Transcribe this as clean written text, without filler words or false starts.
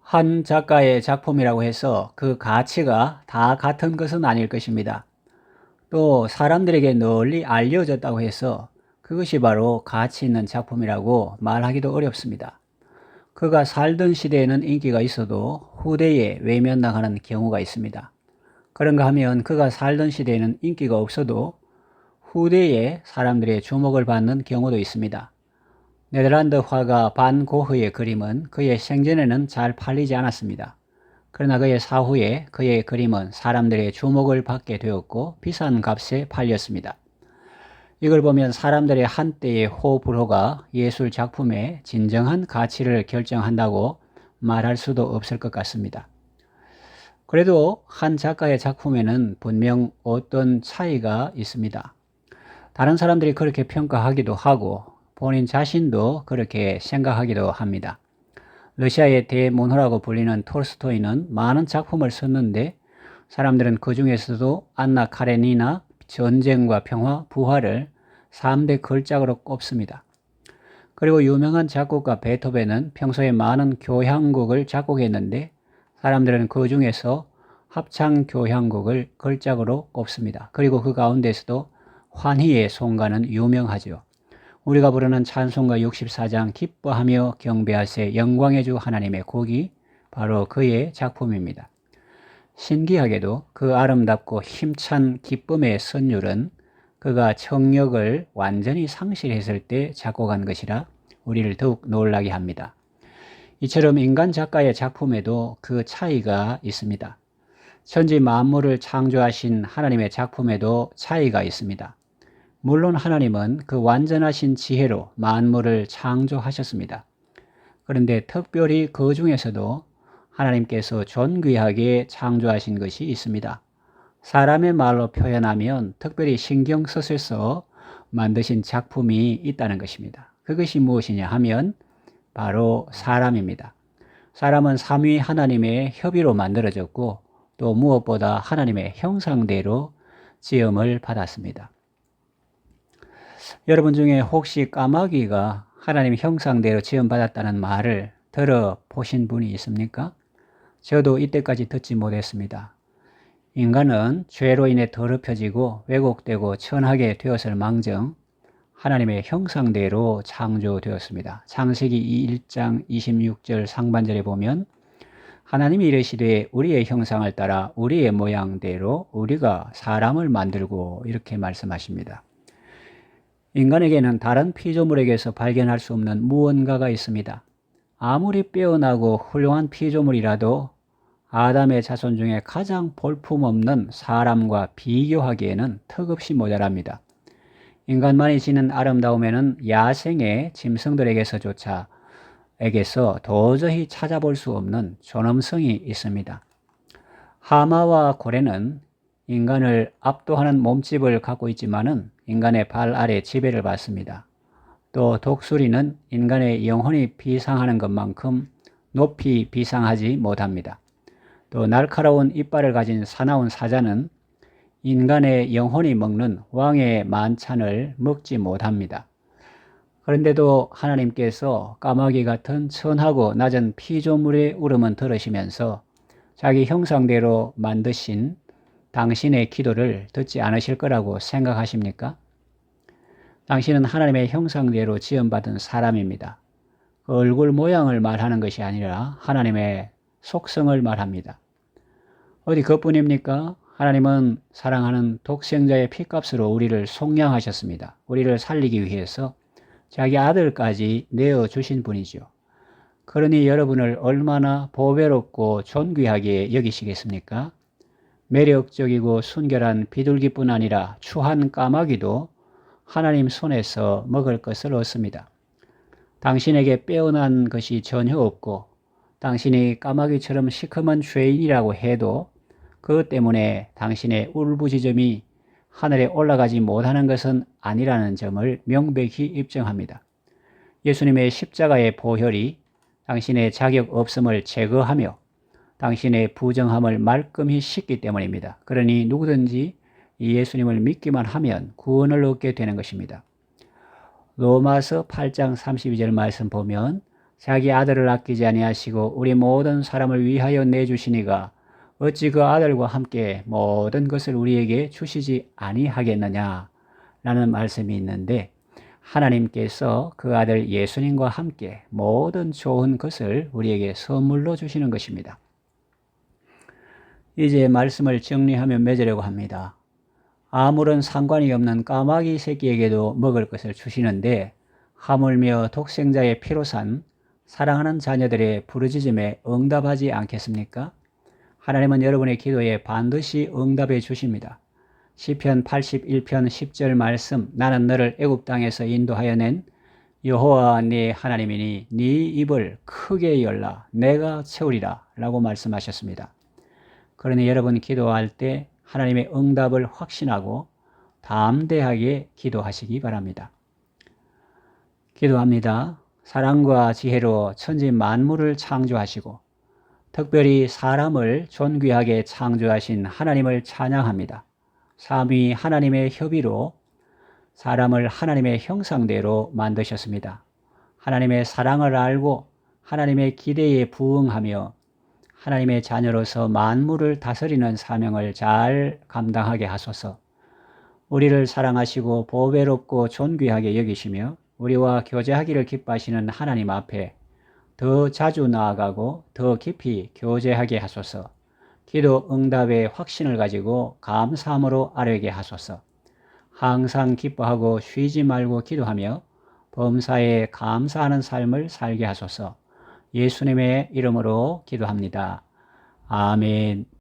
한 작가의 작품이라고 해서 그 가치가 다 같은 것은 아닐 것입니다. 또 사람들에게 널리 알려졌다고 해서 그것이 바로 가치 있는 작품이라고 말하기도 어렵습니다. 그가 살던 시대에는 인기가 있어도 후대에 외면당하는 경우가 있습니다. 그런가 하면 그가 살던 시대에는 인기가 없어도 후대에 사람들의 주목을 받는 경우도 있습니다. 네덜란드 화가 반 고흐의 그림은 그의 생전에는 잘 팔리지 않았습니다. 그러나 그의 사후에 그의 그림은 사람들의 주목을 받게 되었고 비싼 값에 팔렸습니다. 이걸 보면 사람들의 한때의 호불호가 예술 작품의 진정한 가치를 결정한다고 말할 수도 없을 것 같습니다. 그래도 한 작가의 작품에는 분명 어떤 차이가 있습니다. 다른 사람들이 그렇게 평가하기도 하고 본인 자신도 그렇게 생각하기도 합니다. 러시아의 대문호라고 불리는 톨스토이는 많은 작품을 썼는데 사람들은 그 중에서도 안나 카레니나 전쟁과 평화, 부활을 3대 걸작으로 꼽습니다. 그리고 유명한 작곡가 베토벤은 평소에 많은 교향곡을 작곡했는데 사람들은 그 중에서 합창교향곡을 걸작으로 꼽습니다. 그리고 그 가운데서도 환희의 송가는 유명하죠. 우리가 부르는 찬송가 64장 기뻐하며 경배하세 영광의 주 하나님의 곡이 바로 그의 작품입니다. 신기하게도 그 아름답고 힘찬 기쁨의 선율은 그가 청력을 완전히 상실했을 때 작곡한 것이라 우리를 더욱 놀라게 합니다. 이처럼 인간 작가의 작품에도 그 차이가 있습니다. 천지 만물을 창조하신 하나님의 작품에도 차이가 있습니다. 물론 하나님은 그 완전하신 지혜로 만물을 창조하셨습니다. 그런데 특별히 그 중에서도 하나님께서 존귀하게 창조하신 것이 있습니다. 사람의 말로 표현하면 특별히 신경 쓰셔서 만드신 작품이 있다는 것입니다. 그것이 무엇이냐 하면 바로 사람입니다. 사람은 삼위 하나님의 협의로 만들어졌고 또 무엇보다 하나님의 형상대로 지음을 받았습니다. 여러분 중에 혹시 까마귀가 하나님 형상대로 지음받았다는 말을 들어보신 분이 있습니까? 저도 이때까지 듣지 못했습니다. 인간은 죄로 인해 더럽혀지고 왜곡되고 천하게 되었을 망정 하나님의 형상대로 창조되었습니다. 창세기 1장 26절 상반절에 보면 하나님이 이르시되 우리의 형상을 따라 우리의 모양대로 우리가 사람을 만들고 이렇게 말씀하십니다. 인간에게는 다른 피조물에게서 발견할 수 없는 무언가가 있습니다. 아무리 빼어나고 훌륭한 피조물이라도 아담의 자손 중에 가장 볼품없는 사람과 비교하기에는 턱없이 모자랍니다. 인간만이 지닌 아름다움에는 야생의 짐승들에게서 도저히 찾아볼 수 없는 존엄성이 있습니다. 하마와 고래는 인간을 압도하는 몸집을 갖고 있지만은 인간의 발 아래 지배를 받습니다. 또 독수리는 인간의 영혼이 비상하는 것만큼 높이 비상하지 못합니다. 또 날카로운 이빨을 가진 사나운 사자는 인간의 영혼이 먹는 왕의 만찬을 먹지 못합니다. 그런데도 하나님께서 까마귀 같은 천하고 낮은 피조물의 울음은 들으시면서 자기 형상대로 만드신 당신의 기도를 듣지 않으실 거라고 생각하십니까? 당신은 하나님의 형상대로 지음받은 사람입니다. 얼굴 모양을 말하는 것이 아니라 하나님의 속성을 말합니다. 어디 그뿐입니까? 하나님은 사랑하는 독생자의 피값으로 우리를 속량하셨습니다. 우리를 살리기 위해서 자기 아들까지 내어주신 분이죠. 그러니 여러분을 얼마나 보배롭고 존귀하게 여기시겠습니까? 매력적이고 순결한 비둘기뿐 아니라 추한 까마귀도 하나님 손에서 먹을 것을 얻습니다. 당신에게 빼어난 것이 전혀 없고 당신이 까마귀처럼 시커먼 죄인이라고 해도 그것 때문에 당신의 울부짖음이 하늘에 올라가지 못하는 것은 아니라는 점을 명백히 입증합니다. 예수님의 십자가의 보혈이 당신의 자격 없음을 제거하며 당신의 부정함을 말끔히 씻기 때문입니다. 그러니 누구든지 이 예수님을 믿기만 하면 구원을 얻게 되는 것입니다. 로마서 8장 32절 말씀 보면 자기 아들을 아끼지 아니하시고 우리 모든 사람을 위하여 내주시니가 어찌 그 아들과 함께 모든 것을 우리에게 주시지 아니하겠느냐 라는 말씀이 있는데, 하나님께서 그 아들 예수님과 함께 모든 좋은 것을 우리에게 선물로 주시는 것입니다. 이제 말씀을 정리하며 맺으려고 합니다. 아무런 상관이 없는 까마귀 새끼에게도 먹을 것을 주시는데, 하물며 독생자의 피로 산 사랑하는 자녀들의 부르짖음에 응답하지 않겠습니까? 하나님은 여러분의 기도에 반드시 응답해 주십니다. 시편 81편 10절 말씀, 나는 너를 애굽 땅에서 인도하여 낸 여호와 네 하나님이니 네 입을 크게 열라 내가 채우리라 라고 말씀하셨습니다. 그러니 여러분 기도할 때 하나님의 응답을 확신하고 담대하게 기도하시기 바랍니다. 기도합니다. 사랑과 지혜로 천지 만물을 창조하시고 특별히 사람을 존귀하게 창조하신 하나님을 찬양합니다. 삼위 하나님의 협의로 사람을 하나님의 형상대로 만드셨습니다. 하나님의 사랑을 알고 하나님의 기대에 부응하며 하나님의 자녀로서 만물을 다스리는 사명을 잘 감당하게 하소서. 우리를 사랑하시고 보배롭고 존귀하게 여기시며 우리와 교제하기를 기뻐하시는 하나님 앞에 더 자주 나아가고 더 깊이 교제하게 하소서. 기도 응답의 확신을 가지고 감사함으로 아뢰게 하소서. 항상 기뻐하고 쉬지 말고 기도하며 범사에 감사하는 삶을 살게 하소서. 예수님의 이름으로 기도합니다. 아멘.